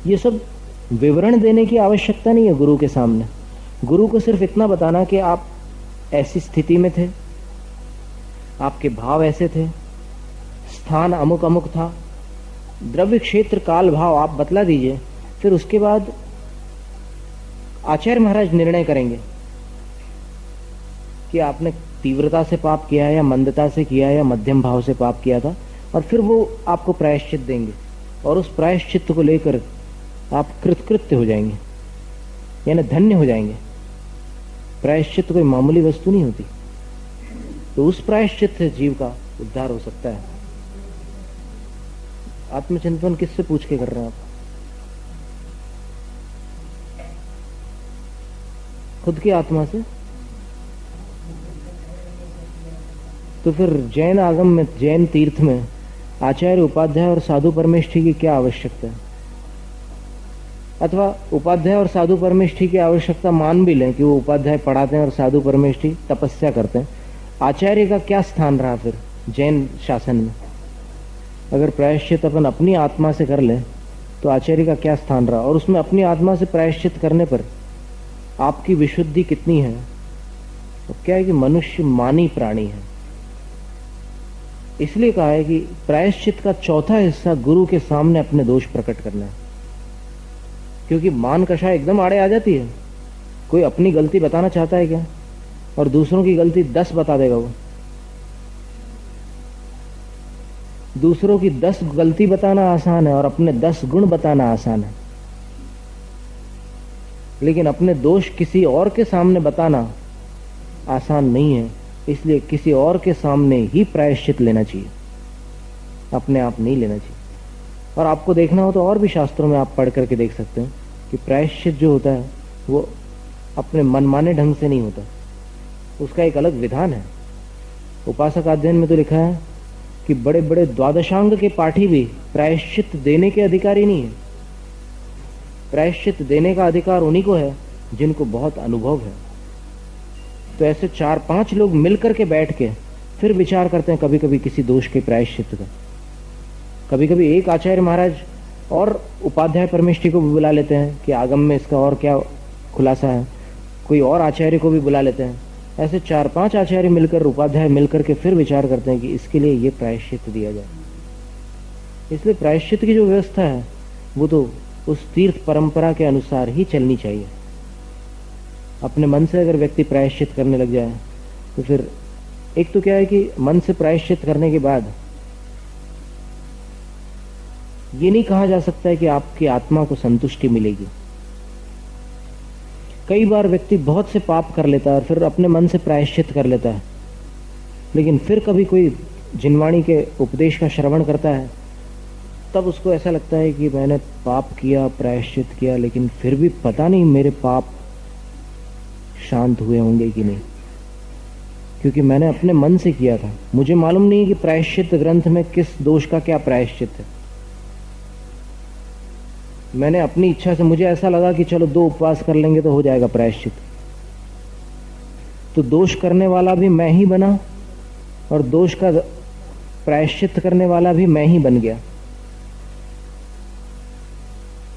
ये सब विवरण देने की आवश्यकता नहीं है गुरु के सामने। गुरु को सिर्फ इतना बताना कि आप ऐसी स्थिति में थे, आपके भाव ऐसे थे, स्थान अमुक अमुक था, द्रव्य क्षेत्र काल भाव आप बतला दीजिए। फिर उसके बाद आचार्य महाराज निर्णय करेंगे कि आपने तीव्रता से पाप किया है या मंदता से किया है या मध्यम भाव से पाप किया था, और फिर वो आपको प्रायश्चित देंगे और उस प्रायश्चित को लेकर आप कृतकृत्य हो जाएंगे, यानी धन्य हो जाएंगे। प्रायश्चित कोई मामूली वस्तु नहीं होती, तो उस प्रायश्चित से जीव का उद्धार हो सकता है। आत्मचिंतन किससे पूछ के कर रहे हैं आप? खुद की आत्मा से। तो फिर जैन आगम में, जैन तीर्थ में आचार्य उपाध्याय और साधु परमेष्ठी की क्या आवश्यकता है? अथवा उपाध्याय और साधु परमेष्ठी की आवश्यकता मान भी लें कि वो उपाध्याय पढ़ाते हैं और साधु परमेष्ठी तपस्या करते हैं, आचार्य का क्या स्थान रहा फिर जैन शासन में? अगर प्रायश्चित अपन अपनी आत्मा से कर लें तो आचार्य का क्या स्थान रहा? और उसमें अपनी आत्मा से प्रायश्चित करने पर आपकी विशुद्धि कितनी है? तो क्या है कि मनुष्य मानी प्राणी है, इसलिए कहा है कि प्रायश्चित का चौथा हिस्सा गुरु के सामने अपने दोष प्रकट करना है। क्योंकि मान कषा एकदम आड़े आ जाती है। कोई अपनी गलती बताना चाहता है क्या? और दूसरों की गलती 10 बता देगा वो। दूसरों की 10 गलती बताना आसान है और अपने 10 गुण बताना आसान है, लेकिन अपने दोष किसी और के सामने बताना आसान नहीं है। इसलिए किसी और के सामने ही प्रायश्चित लेना चाहिए, अपने आप नहीं लेना चाहिए। और आपको देखना हो तो और भी शास्त्रों में आप पढ़ करके देख सकते हैं कि प्रायश्चित जो होता है वो अपने मनमाने ढंग से नहीं होता, उसका एक अलग विधान है। उपासक अध्ययन में तो लिखा है कि बड़े बड़े द्वादशांग के पाठी भी प्रायश्चित देने के अधिकारी नहीं है। प्रायश्चित देने का अधिकार उन्हीं को है जिनको बहुत अनुभव है। तो ऐसे 4-5 लोग मिलकर के बैठ के फिर विचार करते हैं कभी कभी किसी दोष के प्रायश्चित का। कभी कभी एक आचार्य महाराज और उपाध्याय परमेष्ठी को भी बुला लेते हैं कि आगम में इसका और क्या खुलासा है, कोई और आचार्य को भी बुला लेते हैं। ऐसे 4-5 आचार्य मिलकर, उपाध्याय मिलकर के फिर विचार करते हैं कि इसके लिए ये प्रायश्चित दिया जाए। इसलिए प्रायश्चित की जो व्यवस्था है वो तो उस तीर्थ परंपरा के अनुसार ही चलनी चाहिए। अपने मन से अगर व्यक्ति प्रायश्चित करने लग जाए तो फिर एक तो क्या है कि मन से प्रायश्चित करने के बाद ये नहीं कहा जा सकता है कि आपकी आत्मा को संतुष्टि मिलेगी। कई बार व्यक्ति बहुत से पाप कर लेता है और फिर अपने मन से प्रायश्चित कर लेता है, लेकिन फिर कभी कोई जिनवाणी के उपदेश का श्रवण करता है तब उसको ऐसा लगता है कि मैंने पाप किया, प्रायश्चित किया, लेकिन फिर भी पता नहीं मेरे पाप शांत हुए होंगे कि नहीं, क्योंकि मैंने अपने मन से किया था। मुझे मालूम नहीं कि प्रायश्चित ग्रंथ में किस दोष का क्या प्रायश्चित है। मैंने अपनी इच्छा से, मुझे ऐसा लगा कि चलो 2 उपवास कर लेंगे तो हो जाएगा प्रायश्चित। तो दोष करने वाला भी मैं ही बना और दोष का प्रायश्चित करने वाला भी मैं ही बन गया।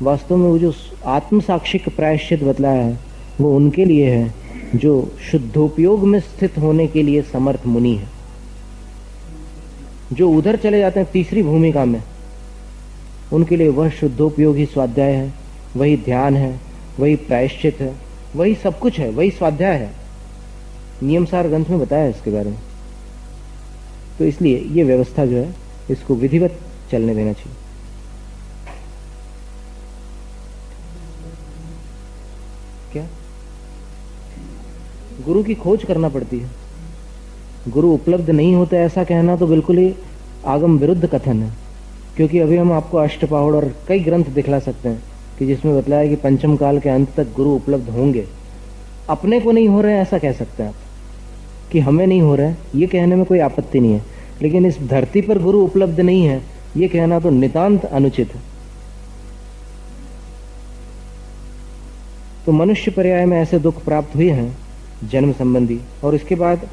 वास्तव में वो जो आत्म साक्षिक प्रायश्चित बतलाया है वो उनके लिए है जो शुद्धोपयोग में स्थित होने के लिए समर्थ मुनि है। जो उधर चले जाते हैं तीसरी भूमिका में, उनके लिए वह शुद्धोपयोगी स्वाध्याय है, वही ध्यान है, वही प्रायश्चित है, वही सब कुछ है, वही स्वाध्याय है। नियमसार ग्रंथ में बताया है इसके बारे में। तो इसलिए ये व्यवस्था जो है इसको विधिवत चलने देना चाहिए। क्या गुरु की खोज करना पड़ती है। गुरु उपलब्ध नहीं होते ऐसा कहना तो बिल्कुल ही आगम विरुद्ध कथन है। क्योंकि अभी हम आपको अष्टपहाड़ और कई ग्रंथ दिखला सकते हैं कि जिसमें बतलाया कि पंचम काल के अंत तक गुरु उपलब्ध होंगे। अपने को नहीं हो रहे हैं ऐसा कह सकते हैं आप कि हमें नहीं हो रहा है, ये कहने में कोई आपत्ति नहीं है, लेकिन इस धरती पर गुरु उपलब्ध नहीं है ये कहना तो नितांत अनुचित है। तो मनुष्य पर्याय में ऐसे दुख प्राप्त हुए हैं जन्म संबंधी, और इसके बाद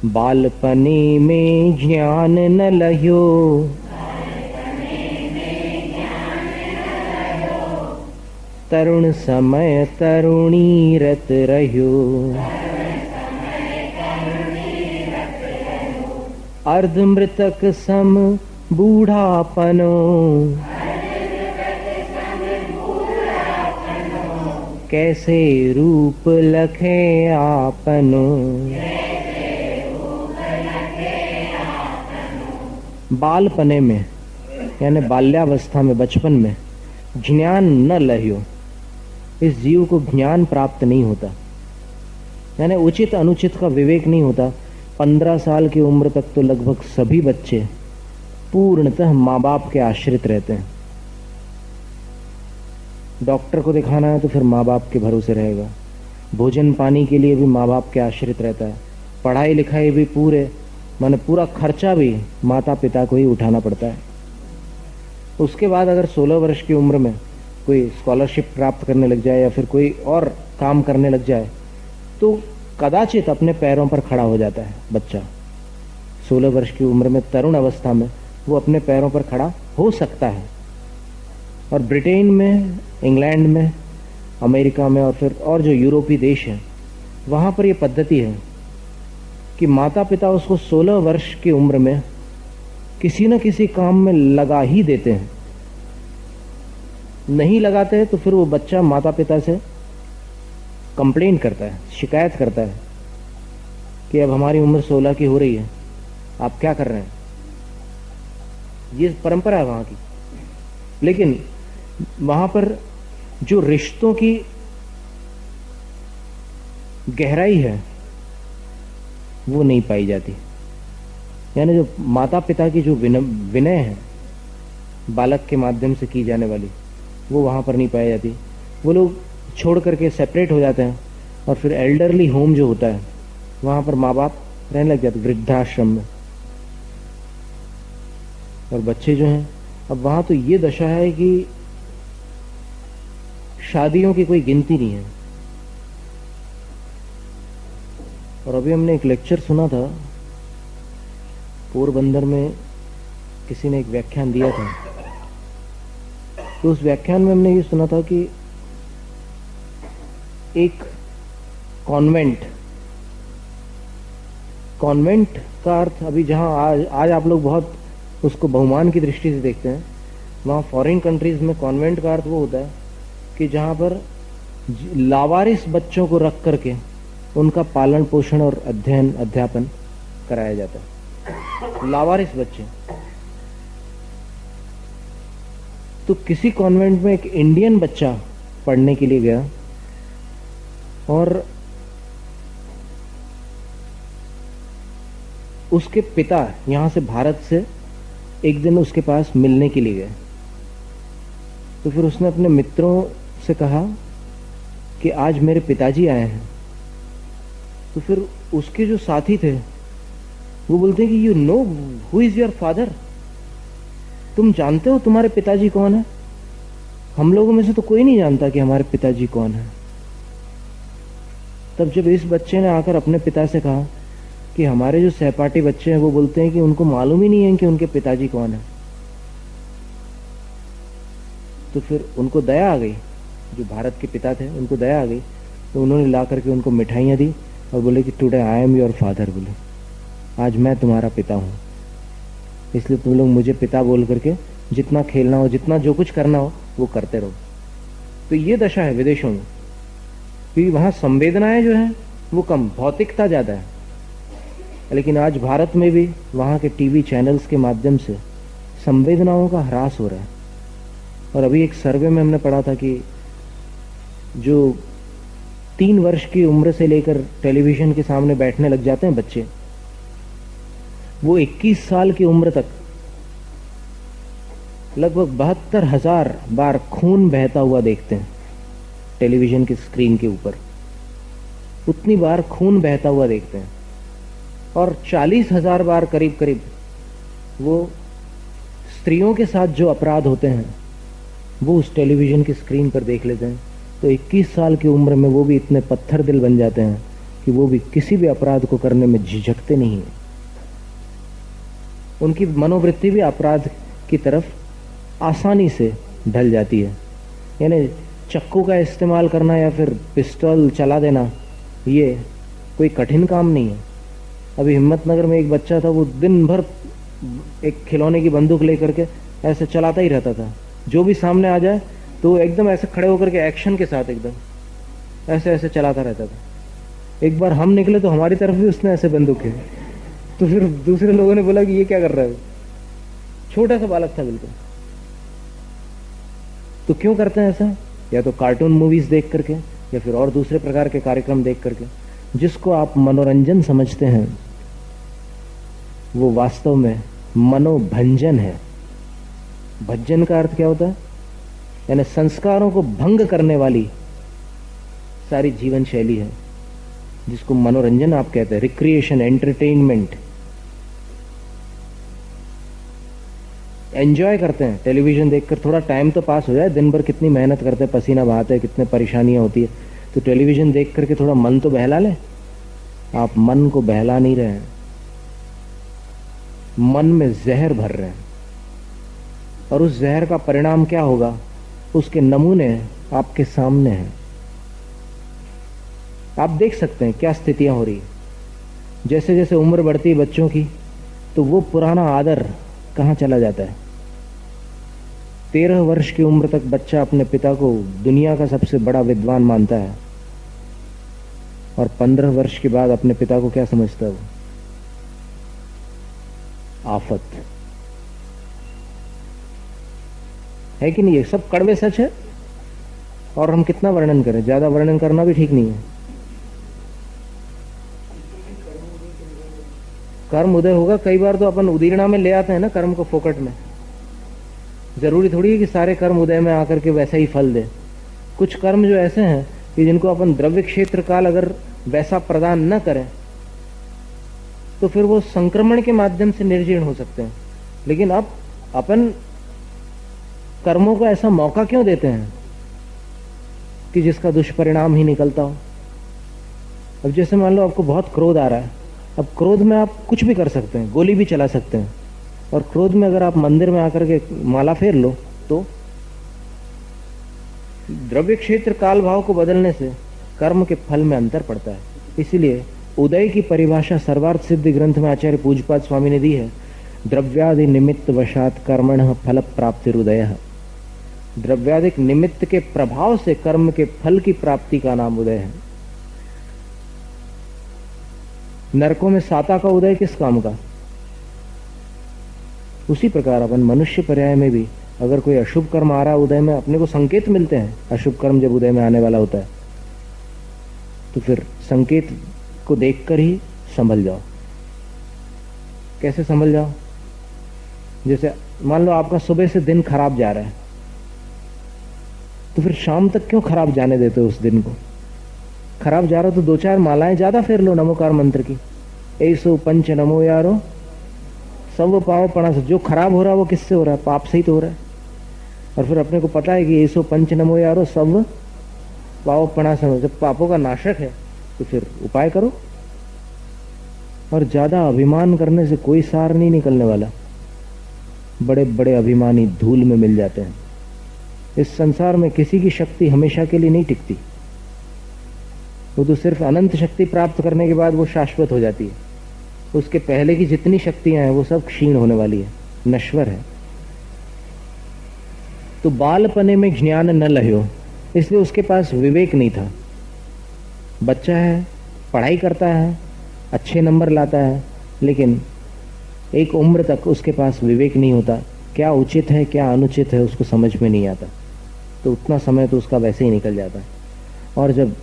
बालपनी में ज्ञान न लह्यो, तरुण समय तरुणी रत रह्यो, अर्ध मृतक सम बूढ़ापनो, कैसे रूप लखे आपनो। बालपने में यानी बाल्यावस्था में, बचपन में ज्ञान न लह्यो, इस जीव को ज्ञान प्राप्त नहीं होता, यानी उचित अनुचित का विवेक नहीं होता। 15 साल की उम्र तक तो लगभग सभी बच्चे पूर्णतः माँ बाप के आश्रित रहते हैं। डॉक्टर को दिखाना है तो फिर माँ बाप के भरोसे रहेगा, भोजन पानी के लिए भी माँ बाप के आश्रित रहता है, पढ़ाई लिखाई भी माने पूरा खर्चा भी माता पिता को ही उठाना पड़ता है। उसके बाद अगर 16 वर्ष की उम्र में कोई स्कॉलरशिप प्राप्त करने लग जाए या फिर कोई और काम करने लग जाए तो कदाचित अपने पैरों पर खड़ा हो जाता है बच्चा। 16 वर्ष की उम्र में तरुण अवस्था में वो अपने पैरों पर खड़ा हो सकता है। और ब्रिटेन में, इंग्लैंड में, अमेरिका में और फिर और जो यूरोपीय देश हैं वहाँ पर ये पद्धति है कि माता पिता उसको 16 वर्ष की उम्र में किसी न किसी काम में लगा ही देते हैं। नहीं लगाते हैं तो फिर वो बच्चा माता पिता से कंप्लेंट करता है, शिकायत करता है कि अब हमारी उम्र 16 की हो रही है, आप क्या कर रहे हैं। ये परंपरा है वहां की। लेकिन वहां पर जो रिश्तों की गहराई है वो नहीं पाई जाती, यानी जो माता पिता की जो विनय है बालक के माध्यम से की जाने वाली, वो वहां पर नहीं पाई जाती। वो लोग छोड़ करके सेपरेट हो जाते हैं और फिर एल्डरली होम जो होता है वहां पर माँ बाप रहने लग जाते, वृद्धाश्रम में। और बच्चे जो हैं अब वहां तो ये दशा है कि शादियों की कोई गिनती नहीं है। और अभी हमने एक लेक्चर सुना था पोरबंदर में, किसी ने एक व्याख्यान दिया था, तो उस व्याख्यान में हमने ये सुना था कि एक कॉन्वेंट का अर्थ अभी जहां आज आप लोग बहुत उसको बहुमान की दृष्टि से देखते हैं, वहां फॉरेन कंट्रीज में कॉन्वेंट का अर्थ वो होता है कि जहां पर लावारिस बच्चों को रख करके उनका पालन पोषण और अध्ययन अध्यापन कराया जाता है। लावारिस बच्चे। तो किसी कॉन्वेंट में एक इंडियन बच्चा पढ़ने के लिए गया और उसके पिता यहां से भारत से एक दिन उसके पास मिलने के लिए गए। तो फिर उसने अपने मित्रों से कहा कि आज मेरे पिताजी आए हैं। तो फिर उसके जो साथी थे वो बोलते हैं कि you know who is your father, तुम जानते हो तुम्हारे पिताजी कौन है? हम लोगों में से तो कोई नहीं जानता कि हमारे पिताजी कौन है। तब जब इस बच्चे ने आकर अपने पिता से कहा कि हमारे जो सहपाठी बच्चे हैं वो बोलते हैं कि उनको मालूम ही नहीं है कि उनके पिताजी कौन है, तो फिर उनको दया आ गई। जो भारत के पिता थे उनको दया आ गई, तो उन्होंने ला करके उनको मिठाइयाँ दी और बोले कि today I am your father, बोले आज मैं तुम्हारा पिता हूँ, इसलिए तुम लोग मुझे पिता बोल करके जितना खेलना हो, जितना जो कुछ करना हो वो करते रहो। तो ये दशा है विदेशों में, क्योंकि वहाँ संवेदनाएं जो है वो कम, भौतिकता ज़्यादा है। लेकिन आज भारत में भी वहाँ के टीवी चैनल्स के माध्यम से संवेदनाओं का ह्रास हो रहा है। और अभी एक सर्वे में हमने पढ़ा था कि जो 3 वर्ष की उम्र से लेकर टेलीविजन के सामने बैठने लग जाते हैं बच्चे, वो 21 साल की उम्र तक लगभग 72,000 बार खून बहता हुआ देखते हैं टेलीविजन की स्क्रीन के ऊपर। उतनी बार खून बहता हुआ देखते हैं और 40,000 बार करीब करीब वो स्त्रियों के साथ जो अपराध होते हैं वो उस टेलीविजन की स्क्रीन पर देख लेते हैं। तो 21 साल की उम्र में वो भी इतने पत्थर दिल बन जाते हैं कि वो भी किसी भी अपराध को करने में झिझकते नहीं हैं। उनकी मनोवृत्ति भी अपराध की तरफ आसानी से ढल जाती है। यानी चक्कू का इस्तेमाल करना या फिर पिस्तौल चला देना ये कोई कठिन काम नहीं है। अभी हिम्मतनगर में एक बच्चा था, वो दिन भर एक खिलौने की बंदूक लेकर के ऐसे चलाता ही रहता था। जो भी सामने आ जाए तो एकदम ऐसे खड़े होकर के एक्शन के साथ एकदम ऐसे ऐसे चलाता रहता था। एक बार हम निकले तो हमारी तरफ भी उसने ऐसे बंदूक की, तो फिर दूसरे लोगों ने बोला कि ये क्या कर रहा है। छोटा सा बालक था बिल्कुल। तो क्यों करते हैं ऐसा? या तो कार्टून मूवीज देख करके या फिर और दूसरे प्रकार के कार्यक्रम देख करके। जिसको आप मनोरंजन समझते हैं वो वास्तव में मनोभंजन है। भज्जन का अर्थ क्या होता है? यानी संस्कारों को भंग करने वाली सारी जीवन शैली है, जिसको मनोरंजन आप कहते हैं, रिक्रिएशन, एंटरटेनमेंट। एंजॉय करते हैं टेलीविजन देखकर, थोड़ा टाइम तो पास हो जाए। दिन भर कितनी मेहनत करते हैं, पसीना बहाते हैं, कितने परेशानियां होती है, तो टेलीविजन देख करके थोड़ा मन तो बहला ले। आप मन को बहला नहीं रहे हैं, मन में जहर भर रहे हैं। और उस जहर का परिणाम क्या होगा, उसके नमूने आपके सामने हैं। आप देख सकते हैं क्या स्थितियां हो रही है। जैसे जैसे उम्र बढ़ती है बच्चों की, तो वो पुराना आदर कहां चला जाता है। 13 वर्ष की उम्र तक बच्चा अपने पिता को दुनिया का सबसे बड़ा विद्वान मानता है, और 15 वर्ष के बाद अपने पिता को क्या समझता है वो? आफत। है कि नहीं? ये सब कड़वे सच है। और हम कितना वर्णन करें, ज्यादा वर्णन करना भी ठीक नहीं है। कर्म उदय होगा। कई बार तो अपन उदीरणा में ले आते हैं ना कर्म को फोकट में। जरूरी थोड़ी है कि सारे कर्म उदय में आकर के वैसा ही फल दे। कुछ कर्म जो ऐसे हैं कि जिनको अपन द्रव्य क्षेत्र काल अगर वैसा प्रदान न करें तो फिर वो संक्रमण के माध्यम से निर्जीर्ण हो सकते हैं। लेकिन अब अपन कर्मों को ऐसा मौका क्यों देते हैं कि जिसका दुष्परिणाम ही निकलता हो। अब जैसे मान लो आपको बहुत क्रोध आ रहा है, अब क्रोध में आप कुछ भी कर सकते हैं, गोली भी चला सकते हैं। और क्रोध में अगर आप मंदिर में आकर के माला फेर लो तो द्रव्य क्षेत्र काल भाव को बदलने से कर्म के फल में अंतर पड़ता है। इसीलिए उदय की परिभाषा सर्वार्थ सिद्धि ग्रंथ में आचार्य पूज्यपाद स्वामी ने दी है, द्रव्यादि निमित्त वशात कर्मण फल प्राप्तिरुदय। द्रव्यादिक निमित्त के प्रभाव से कर्म के फल की प्राप्ति का नाम उदय है। नरकों में साता का उदय किस काम का? उसी प्रकार अपन मनुष्य पर्याय में भी अगर कोई अशुभ कर्म आ रहा है उदय में, अपने को संकेत मिलते हैं। अशुभ कर्म जब उदय में आने वाला होता है तो फिर संकेत को देखकर ही संभल जाओ। कैसे संभल जाओ? जैसे मान लो आपका सुबह से दिन खराब जा रहा है, तो फिर शाम तक क्यों खराब जाने देते हो उस दिन को? खराब जा रहा हो तो 2-4 मालाएं ज्यादा फेर लो नमोकार मंत्र की। ऐसो पंच नमो यारो सब पाओ पणा से। जो खराब हो रहा है वो किससे हो रहा है? पाप से ही तो हो रहा है। और फिर अपने को पता है कि ऐसो पंच नमो यारो सब पाओ पणा से, जब पापों का नाशक है तो फिर उपाय करो। और ज्यादा अभिमान करने से कोई सार नहीं निकलने वाला। बड़े बड़े अभिमानी धूल में मिल जाते हैं। इस संसार में किसी की शक्ति हमेशा के लिए नहीं टिकती। वो तो सिर्फ अनंत शक्ति प्राप्त करने के बाद वो शाश्वत हो जाती है। उसके पहले की जितनी शक्तियां हैं वो सब क्षीण होने वाली है, नश्वर है। तो बालपने में ज्ञान न लह्यो, इसलिए उसके पास विवेक नहीं था। बच्चा है, पढ़ाई करता है, अच्छे नंबर लाता है, लेकिन एक उम्र तक उसके पास विवेक नहीं होता। क्या उचित है क्या अनुचित है उसको समझ में नहीं आता। तो उतना समय तो उसका वैसे ही निकल जाता है। और जब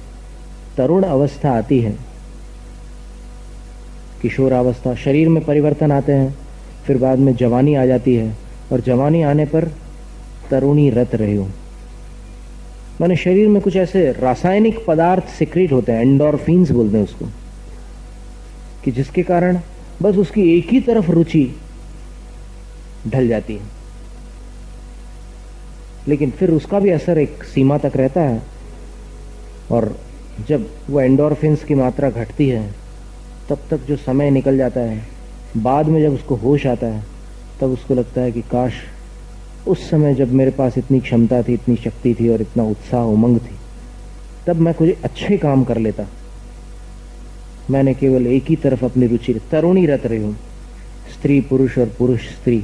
तरुण अवस्था आती है, किशोरावस्था, शरीर में परिवर्तन आते हैं, फिर बाद में जवानी आ जाती है। और जवानी आने पर तरुणी रत रही हो, माने शरीर में कुछ ऐसे रासायनिक पदार्थ सिक्रीट होते हैं, एंडोर्फिन्स बोलते हैं उसको, कि जिसके कारण बस उसकी एक ही तरफ रुचि ढल जाती है। लेकिन फिर उसका भी असर एक सीमा तक रहता है। और जब वो एंडोर्फिन्स की मात्रा घटती है तब तक जो समय निकल जाता है, बाद में जब उसको होश आता है तब उसको लगता है कि काश उस समय जब मेरे पास इतनी क्षमता थी, इतनी शक्ति थी और इतना उत्साह उमंग थी, तब मैं कुछ अच्छे काम कर लेता। मैंने केवल एक ही तरफ अपनी रुचि, तरुणी रत रही हूं, स्त्री पुरुष और पुरुष स्त्री,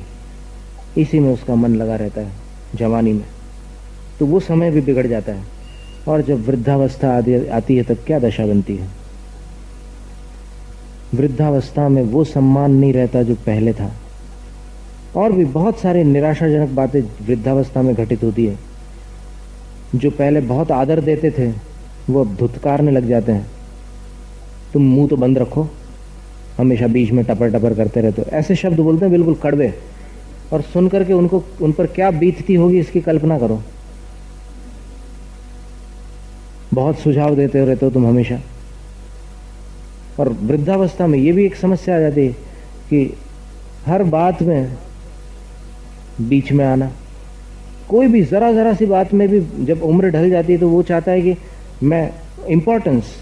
इसी में उसका मन लगा रहता है जवानी में, तो वो समय भी बिगड़ जाता है। और जब वृद्धावस्था आती है तब क्या दशा बनती है। वृद्धावस्था में वो सम्मान नहीं रहता जो पहले था। और भी बहुत सारे निराशाजनक बातें वृद्धावस्था में घटित होती है। जो पहले बहुत आदर देते थे वो अब धुतकारने लग जाते हैं। तुम मुंह तो बंद रखो, हमेशा बीच में टपर टपर करते रहते हो, ऐसे शब्द बोलते हैं बिल्कुल कड़वे, और सुन करके उनको उन पर क्या बीतती होगी इसकी कल्पना करो। बहुत सुझाव देते रहते हो तुम हमेशा। और वृद्धावस्था में ये भी एक समस्या आ जाती है कि हर बात में बीच में आना। कोई भी जरा जरा सी बात में भी जब उम्र ढल जाती है तो वो चाहता है कि मैं इम्पोर्टेंस,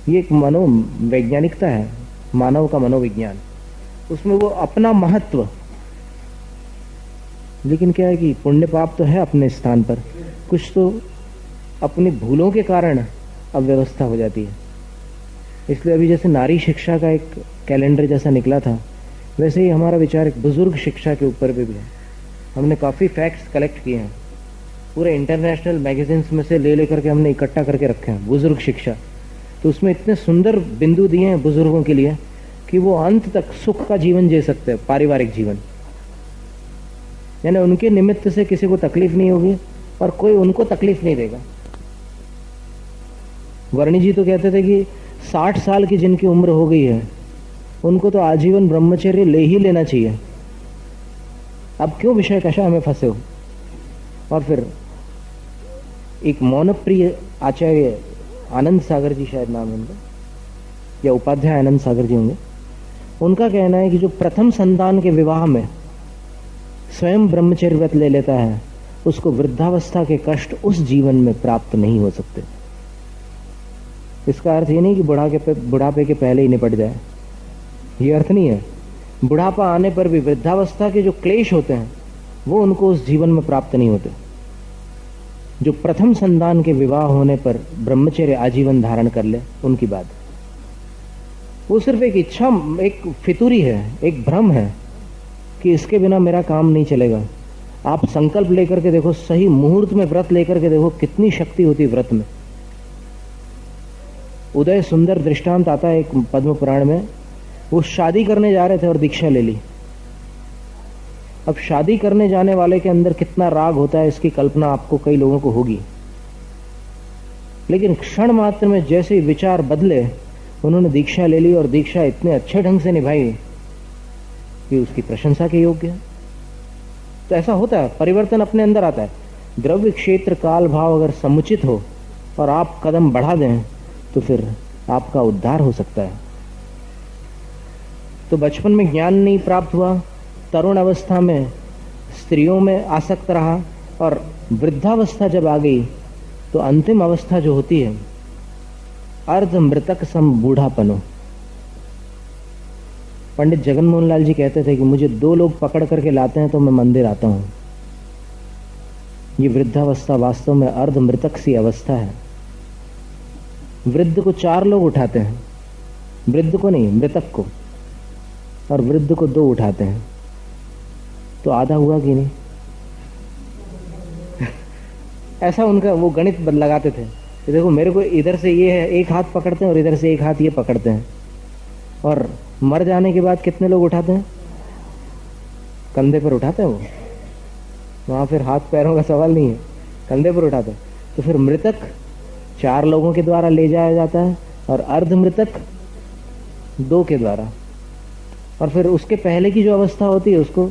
ये एक मनोवैज्ञानिकता है, मानव का मनोविज्ञान, उसमें वो अपना महत्व। लेकिन क्या है कि पुण्य पाप तो है अपने स्थान पर, कुछ तो अपनी भूलों के कारण अव्यवस्था हो जाती है। इसलिए अभी जैसे नारी शिक्षा का एक कैलेंडर जैसा निकला था, वैसे ही हमारा विचार एक बुजुर्ग शिक्षा के ऊपर भी है। हमने काफ़ी फैक्ट्स कलेक्ट किए हैं, पूरे इंटरनेशनल मैगजीन्स में से ले लेकर के हमने इकट्ठा करके रखे हैं बुजुर्ग शिक्षा। तो उसमें इतने सुंदर बिंदु दिए हैं बुजुर्गों के लिए कि वो अंत तक सुख का जीवन जी सकते हैं, पारिवारिक जीवन। यानी उनके निमित्त से किसी को तकलीफ नहीं होगी और कोई उनको तकलीफ नहीं देगा। वर्णी जी तो कहते थे कि 60 साल की जिनकी उम्र हो गई है उनको तो आजीवन ब्रह्मचर्य ले ही लेना चाहिए। अब क्यों विषय कशा में फंसे हो। और फिर एक मौनप्रिय आचार्य आनंद सागर जी, शायद नाम है उनका, या उपाध्याय आनंद सागर जी होंगे, उनका कहना है कि जो प्रथम संतान के विवाह में स्वयं ब्रह्मचर्य व्रत ले लेता है उसको वृद्धावस्था के कष्ट उस जीवन में प्राप्त नहीं हो सकते। इसका अर्थ ये नहीं कि बुढ़ापे के पहले ही निपट जाए, ये अर्थ नहीं है। बुढ़ापा आने पर भी वृद्धावस्था के जो क्लेश होते हैं वो उनको उस जीवन में प्राप्त नहीं होते। जो प्रथम संतान के विवाह होने पर ब्रह्मचर्य आजीवन धारण कर ले, उनकी बात, वो सिर्फ एक इच्छा, एक फितूरी है, एक भ्रम है कि इसके बिना मेरा काम नहीं चलेगा। आप संकल्प लेकर के देखो, सही मुहूर्त में व्रत लेकर के देखो कितनी शक्ति होती है व्रत में। उदय सुंदर दृष्टांत आता है एक पद्म पुराण में। वो शादी करने जा रहे थे और दीक्षा ले ली। अब शादी करने जाने वाले के अंदर कितना राग होता है इसकी कल्पना आपको, कई लोगों को होगी। लेकिन क्षण मात्र में जैसे ही विचार बदले, उन्होंने दीक्षा ले ली और दीक्षा इतने अच्छे ढंग से निभाई कि उसकी प्रशंसा के योग्य है। तो ऐसा होता है, परिवर्तन अपने अंदर आता है। द्रव्य क्षेत्र काल भाव अगर समुचित हो और आप कदम बढ़ा दें तो फिर आपका उद्धार हो सकता है। तो बचपन में ज्ञान नहीं प्राप्त हुआ, तरुण अवस्था में स्त्रियों में आसक्त रहा, और वृद्धावस्था जब आ गई तो अंतिम अवस्था जो होती है अर्ध मृतक सम बूढ़ापनो। पंडित जगन मोहन लाल जी कहते थे कि मुझे 2 लोग पकड़ करके लाते हैं तो मैं मंदिर आता हूं। ये वृद्धावस्था वास्तव में अर्ध मृतक सी अवस्था है। वृद्ध को 4 लोग उठाते हैं, वृद्ध को नहीं, मृतक को, और वृद्ध को 2 उठाते हैं, तो आधा हुआ कि नहीं। ऐसा उनका वो गणित लगाते थे कि देखो मेरे को इधर से ये है, एक हाथ पकड़ते हैं और इधर से एक हाथ ये पकड़ते हैं, और मर जाने के बाद कितने लोग उठाते हैं, कंधे पर उठाते हैं वो, वहां फिर हाथ पैरों का सवाल नहीं है, कंधे पर उठाते हैं। तो फिर मृतक 4 लोगों के द्वारा ले जाया जाता है और अर्ध मृतक 2 के द्वारा। और फिर उसके पहले की जो अवस्था होती है उसको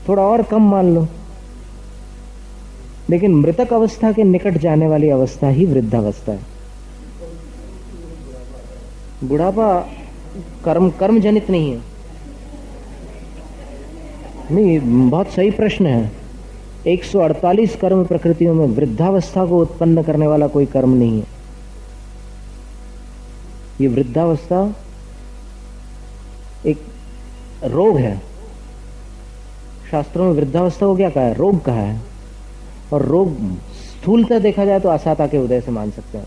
थोड़ा और कम मान लो, लेकिन मृतक अवस्था के निकट जाने वाली अवस्था ही वृद्धावस्था है। बुढ़ापा कर्म जनित नहीं है। नहीं, बहुत सही प्रश्न है। 148 कर्म प्रकृतियों में वृद्धावस्था को उत्पन्न करने वाला कोई कर्म नहीं है। ये वृद्धावस्था एक रोग है, शास्त्रों में वृद्धावस्था को क्या कहा है? रोग कहा है। और रोग स्थूलता देखा जाए तो असाता के उदय से मान सकते हैं।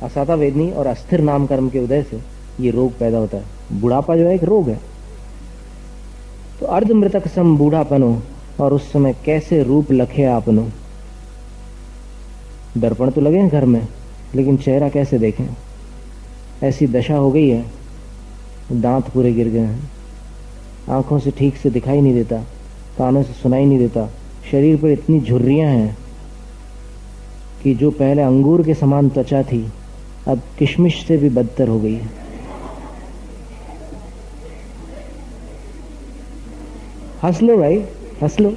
असाता वेदनी और अस्थिर नाम कर्म के उदय से ये रोग पैदा होता है। बुढ़ापा जो है एक रोग है। तो अर्ध मृतक सम बूढ़ापनो, और उस समय कैसे रूप लखे आपनो। दर्पण तो लगे हैं घर में, लेकिन चेहरा कैसे देखें? ऐसी दशा हो गई है, दांत पूरे गिर गए हैं, आंखों से ठीक से दिखाई नहीं देता, कानों से सुनाई नहीं देता, शरीर पर इतनी झुर्रियां हैं कि जो पहले अंगूर के समान त्वचा थी अब किशमिश से भी बदतर हो गई है। हंस लो भाई, हंस लो।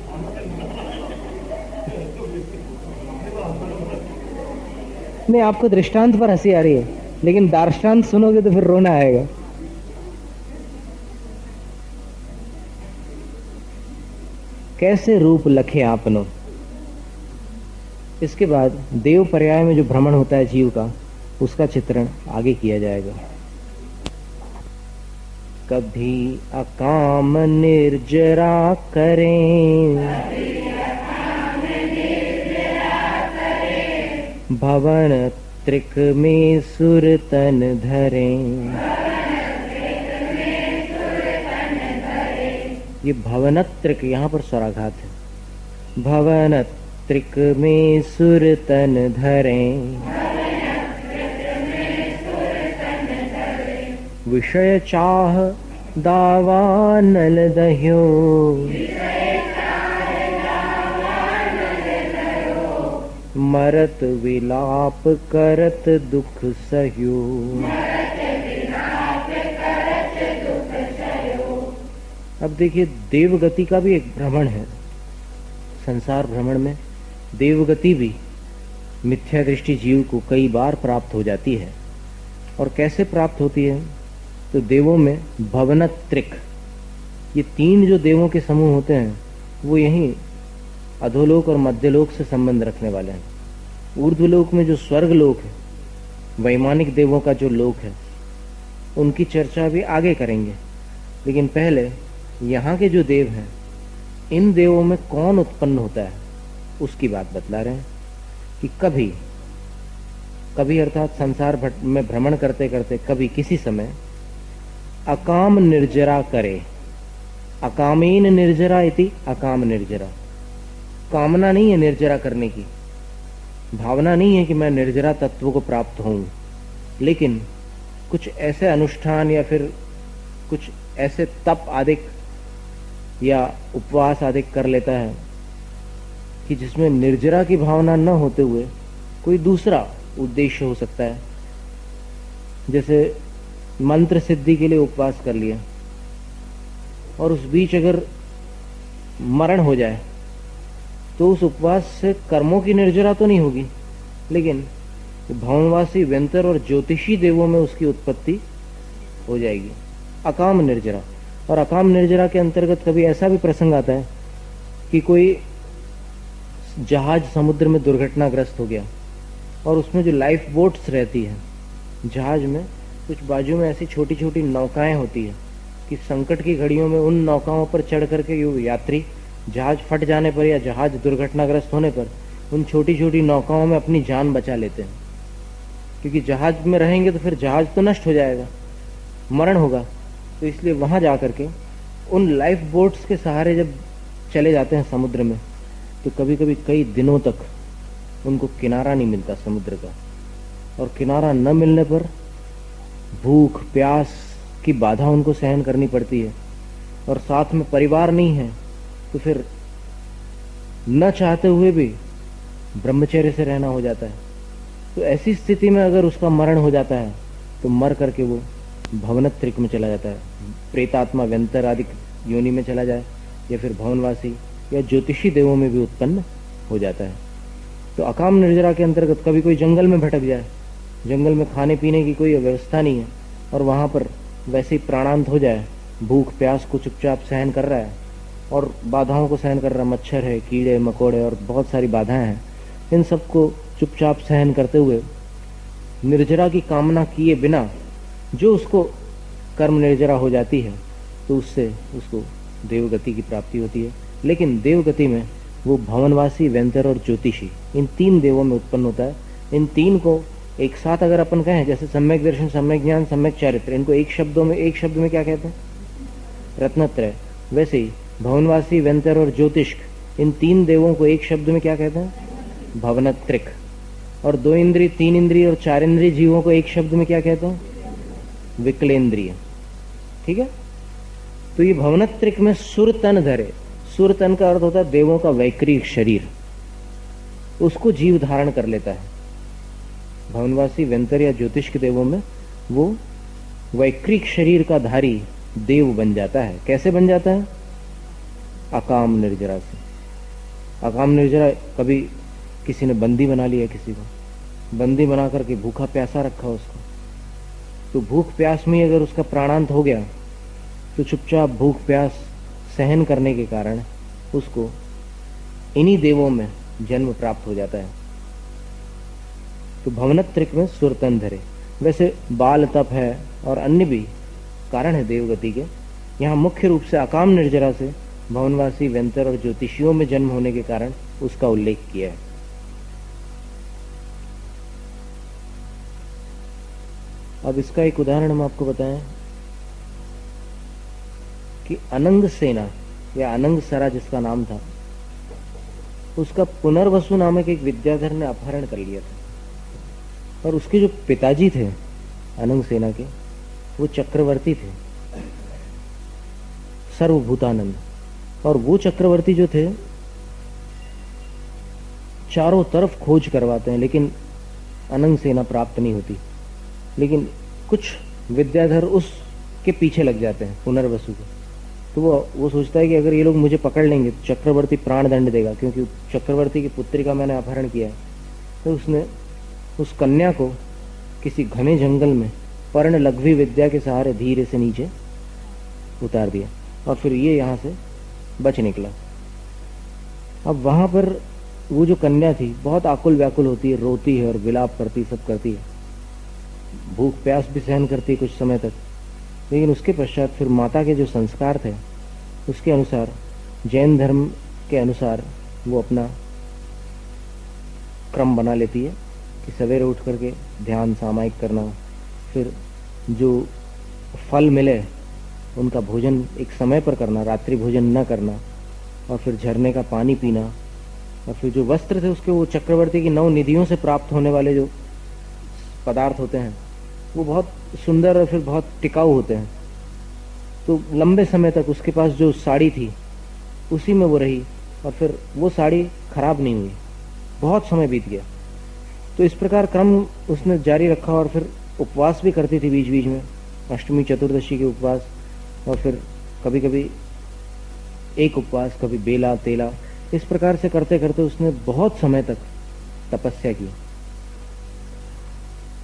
नहीं, आपको दृष्टांत पर हंसी आ रही है, लेकिन दार्ष्टान्त सुनोगे तो फिर रोना आएगा। कैसे रूप लखे आपनो। इसके बाद देव पर्याय में जो भ्रमण होता है जीव का, उसका चित्रण आगे किया जाएगा। कभी अकाम निर्जरा करें, भवन त्रिक में सुरतन धरें। ये भवनत्रिक यहाँ पर स्वराघात है। भवनत्रिक में सुरतन धरें, विषय चाह दावा नल दह्यो। मरत विलाप करत दुख सहयो। अब देखिए, देवगति का भी एक भ्रमण है। संसार भ्रमण में देवगति भी मिथ्या दृष्टि जीव को कई बार प्राप्त हो जाती है। और कैसे प्राप्त होती है? तो देवों में भवनत्रिक, ये तीन जो देवों के समूह होते हैं वो यहीं अधोलोक और मध्यलोक से संबंध रखने वाले हैं। ऊर्ध्वलोक में जो स्वर्ग लोक है, वैमानिक देवों का जो लोक है, उनकी चर्चा भी आगे करेंगे। लेकिन पहले यहाँ के जो देव हैं, इन देवों में कौन उत्पन्न होता है उसकी बात बतला रहे हैं कि कभी कभी अर्थात संसार में भ्रमण करते करते कभी किसी समय अकाम निर्जरा करे। अकामेन निर्जरा इति अकाम निर्जरा। कामना नहीं है निर्जरा करने की, भावना नहीं है कि मैं निर्जरा तत्व को प्राप्त हूं, लेकिन कुछ ऐसे अनुष्ठान या फिर कुछ ऐसे तप आदि या उपवास आदि कर लेता है कि जिसमें निर्जरा की भावना न होते हुए कोई दूसरा उद्देश्य हो सकता है। जैसे मंत्र सिद्धि के लिए उपवास कर लिया और उस बीच अगर मरण हो जाए तो उस उपवास से कर्मों की निर्जरा तो नहीं होगी, लेकिन भवनवासी व्यंतर और ज्योतिषी देवों में उसकी उत्पत्ति हो जाएगी। अकाम निर्जरा। और अकाम निर्जरा के अंतर्गत कभी ऐसा भी प्रसंग आता है कि कोई जहाज समुद्र में दुर्घटनाग्रस्त हो गया और उसमें जो लाइफ बोट्स रहती है, जहाज में कुछ बाजू में ऐसी छोटी छोटी नौकाएं होती है कि संकट की घड़ियों में उन नौकाओं पर चढ़ करके यात्री जहाज फट जाने पर या जहाज दुर्घटनाग्रस्त होने पर उन छोटी छोटी नौकाओं में अपनी जान बचा लेते हैं। क्योंकि जहाज में रहेंगे तो फिर जहाज तो नष्ट हो जाएगा, मरण होगा। तो इसलिए वहां जाकर के उन लाइफ बोट्स के सहारे जब चले जाते हैं समुद्र में, तो कभी कभी कई दिनों तक उनको किनारा नहीं मिलता समुद्र का। और किनारा न मिलने पर भूख प्यास की बाधा उनको सहन करनी पड़ती है। और साथ में परिवार नहीं है तो फिर न चाहते हुए भी ब्रह्मचर्य से रहना हो जाता है। तो ऐसी स्थिति में अगर उसका मरण हो जाता है तो मर करके वो भवनत्रिक में चला जाता है, प्रेतात्मा व्यंतर आदि योनि में चला जाए, या फिर भवनवासी या ज्योतिषी देवों में भी उत्पन्न हो जाता है। तो अकाम निर्जरा के अंतर्गत कभी कोई जंगल में भटक जाए, जंगल में खाने पीने की कोई व्यवस्था नहीं है और वहां पर वैसे ही प्राणांत हो जाए, भूख प्यास को चुपचाप सहन कर रहा है और बाधाओं को सहन कर रहा है, मच्छर है, कीड़े मकोड़े और बहुत सारी बाधाएं हैं, इन सबको चुपचाप सहन करते हुए निर्जरा की कामना किए बिना जो उसको कर्म निर्जरा हो जाती है, तो उससे उसको देवगति की प्राप्ति होती है। लेकिन देवगति में वो भवनवासी, व्यंतर और ज्योतिषी, इन 3 देवों में उत्पन्न होता है। इन 3 को एक साथ अगर अपन कहें, जैसे सम्यक दर्शन, सम्यक ज्ञान, सम्यक चारित्र, इनको एक शब्द में क्या कहते हैं? रत्नत्रय। वैसे ही भवनवासी, व्यंतर और ज्योतिष्क, इन 3 देवों को एक शब्द में क्या कहते हैं? भवनत्रिक। और 2 इंद्रिय, 3 इंद्रिय और 4 इंद्रिय जीवों को एक शब्द में क्या कहते हैं? विकलेंद्रिय। ठीक है। तो ये भवनत्रिक में सुरतन धरे, सुरतन का अर्थ होता है देवों का वैक्रिक शरीर, उसको जीव धारण कर लेता है। भवनवासी, व्यंतर या ज्योतिष के देवों में वो वैक्रिक शरीर का धारी देव बन जाता है। कैसे बन जाता है? अकाम निर्जरा से। अकाम निर्जरा, कभी किसी ने बंदी बना लिया, किसी को बंदी बना करके भूखा प्यासा रखा उसको, तो भूख प्यास में अगर उसका प्राणांत हो गया तो चुपचाप भूख प्यास सहन करने के कारण उसको इन्हीं देवों में जन्म प्राप्त हो जाता है। तो भवनत्रिक में सुरतन धरे। वैसे बाल तप है और अन्य भी कारण है देवगति के। यहाँ मुख्य रूप से अकाम निर्जरा से भवनवासी, व्यंतर और ज्योतिषियों में जन्म होने के कारण उसका उल्लेख किया है। अब इसका एक उदाहरण हम आपको बताएं कि अनंग सेना या अनंग सरा जिसका नाम था, उसका पुनर्वसु नामक एक विद्याधर ने अपहरण कर लिया था। और उसके जो पिताजी थे अनंग सेना के, वो चक्रवर्ती थे, सर्वभूतानंद। और वो चक्रवर्ती जो थे चारों तरफ खोज करवाते हैं, लेकिन अनंग सेना प्राप्त नहीं होती। लेकिन कुछ विद्याधर उसके पीछे लग जाते हैं पुनर्वसु के। तो वो सोचता है कि अगर ये लोग मुझे पकड़ लेंगे तो चक्रवर्ती प्राण दंड देगा, क्योंकि चक्रवर्ती की पुत्री का मैंने अपहरण किया है। तो उसने उस कन्या को किसी घने जंगल में पर्ण लघ्वी विद्या के सहारे धीरे से नीचे उतार दिया और फिर ये यहाँ से बच निकला। अब वहां पर वो जो कन्या थी बहुत आकुल व्याकुल होती है, रोती है और विलाप करती, सब करती है, भूख प्यास भी सहन करती है कुछ समय तक। लेकिन उसके पश्चात फिर माता के जो संस्कार थे उसके अनुसार, जैन धर्म के अनुसार, वो अपना क्रम बना लेती है कि सवेरे उठ करके ध्यान सामायिक करना, फिर जो फल मिले उनका भोजन एक समय पर करना, रात्रि भोजन न करना, और फिर झरने का पानी पीना, और फिर जो वस्त्र थे उसके वो चक्रवर्ती की 9 निधियों से प्राप्त होने वाले जो पदार्थ होते हैं वो बहुत सुंदर और फिर बहुत टिकाऊ होते हैं। तो लंबे समय तक उसके पास जो साड़ी थी उसी में वो रही और फिर वो साड़ी खराब नहीं हुई, बहुत समय बीत गया। तो इस प्रकार क्रम उसने जारी रखा और फिर उपवास भी करती थी बीच बीच में, अष्टमी चतुर्दशी के उपवास, और फिर कभी कभी एक उपवास, कभी बेला तेला, इस प्रकार से करते करते उसने बहुत समय तक तपस्या की।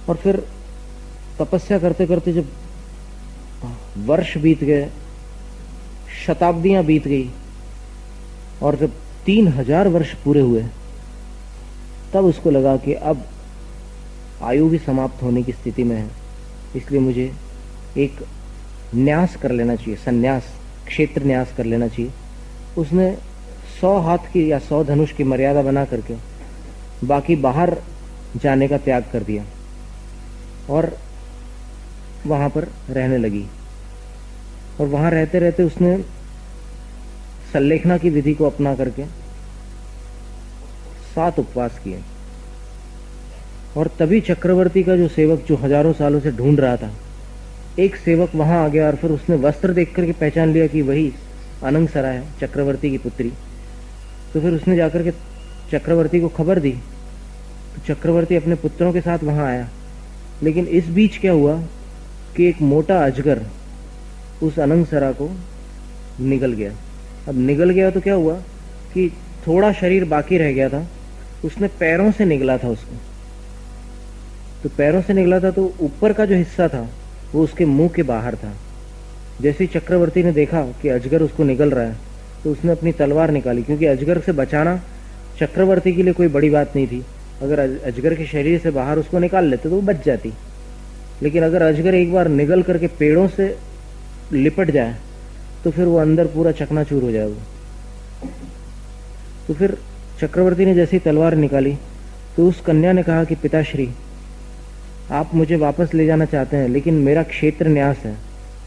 और फिर तपस्या करते करते जब वर्ष बीत गए, शताब्दियां बीत गई, और जब 3000 वर्ष पूरे हुए, तब उसको लगा कि अब आयु भी समाप्त होने की स्थिति में है, इसलिए मुझे एक न्यास कर लेना चाहिए, संन्यास, क्षेत्र न्यास कर लेना चाहिए। उसने 100 हाथ की या 100 धनुष की मर्यादा बना करके बाकी बाहर जाने का त्याग कर दिया और वहां पर रहने लगी। और वहां रहते रहते उसने सल्लेखना की विधि को अपना करके 7 उपवास किए। और तभी चक्रवर्ती का जो सेवक, जो हजारों सालों से ढूंढ रहा था, एक सेवक वहां आ गया और फिर उसने वस्त्र देख करके पहचान लिया कि वही अनंगसरा है, चक्रवर्ती की पुत्री। तो फिर उसने जाकर के चक्रवर्ती को खबर दी। तो चक्रवर्ती अपने पुत्रों के साथ वहां आया। लेकिन इस बीच क्या हुआ कि एक मोटा अजगर उस अनंगसरा को निगल गया। अब निगल गया तो क्या हुआ कि थोड़ा शरीर बाकी रह गया था, उसने पैरों से निगला था उसको। तो पैरों से निगला था तो ऊपर का जो हिस्सा था वो उसके मुंह के बाहर था। जैसे ही चक्रवर्ती ने देखा कि अजगर उसको निगल रहा है तो उसने अपनी तलवार निकाली, क्योंकि अजगर से बचाना चक्रवर्ती के लिए कोई बड़ी बात नहीं थी। अगर अजगर के शरीर से बाहर उसको निकाल लेते तो वो बच जाती, लेकिन अगर अजगर एक बार निगल करके पेड़ों से लिपट जाए तो फिर वो अंदर पूरा चकनाचूर हो जाएगा। तो फिर चक्रवर्ती ने जैसे ही तलवार निकाली तो उस कन्या ने कहा कि पिताश्री, आप मुझे वापस ले जाना चाहते हैं, लेकिन मेरा क्षेत्र न्यास है,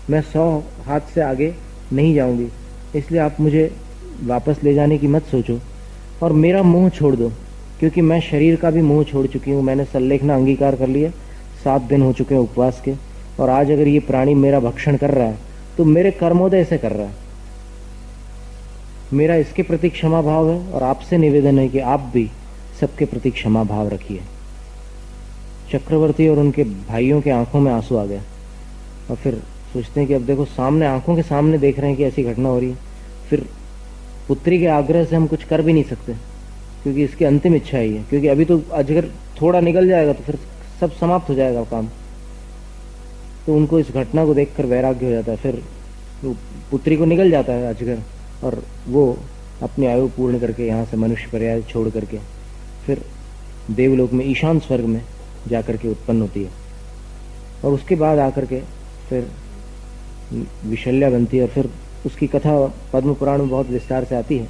मैं 100 हाथ से आगे नहीं जाऊंगी, इसलिए आप मुझे वापस ले जाने की मत सोचो और मेरा मोह छोड़ दो, क्योंकि मैं शरीर का भी मोह छोड़ चुकी हूँ। मैंने सल्लेखना अंगीकार कर लिया, 7 दिन हो चुके हैं उपवास के, और आज अगर ये प्राणी मेरा भक्षण कर रहा है तो मेरे कर्मोदय से कर रहा है। मेरा इसके प्रति क्षमा भाव है और आपसे निवेदन है कि आप भी सबके प्रति क्षमा भाव रखिए। चक्रवर्ती और उनके भाइयों के आंखों में आंसू आ गया और फिर सोचते हैं कि अब देखो सामने, आंखों के सामने देख रहे हैं कि ऐसी घटना हो रही है। फिर पुत्री के आग्रह से हम कुछ कर भी नहीं सकते, क्योंकि इसकी अंतिम इच्छा ही है, क्योंकि अभी तो अजगर थोड़ा निकल जाएगा तो फिर सब समाप्त हो जाएगा काम। तो उनको इस घटना को देखकर वैराग्य हो जाता है। फिर पुत्री को निकल जाता है अजगर और वो अपनी आयु पूर्ण करके यहाँ से मनुष्य पर्याय छोड़ करके फिर देवलोक में, ईशान स्वर्ग में जाकर के उत्पन्न होती है। और उसके बाद आकर के फिर विशल्या बनती है और फिर उसकी कथा पद्म पुराण में बहुत विस्तार से आती है।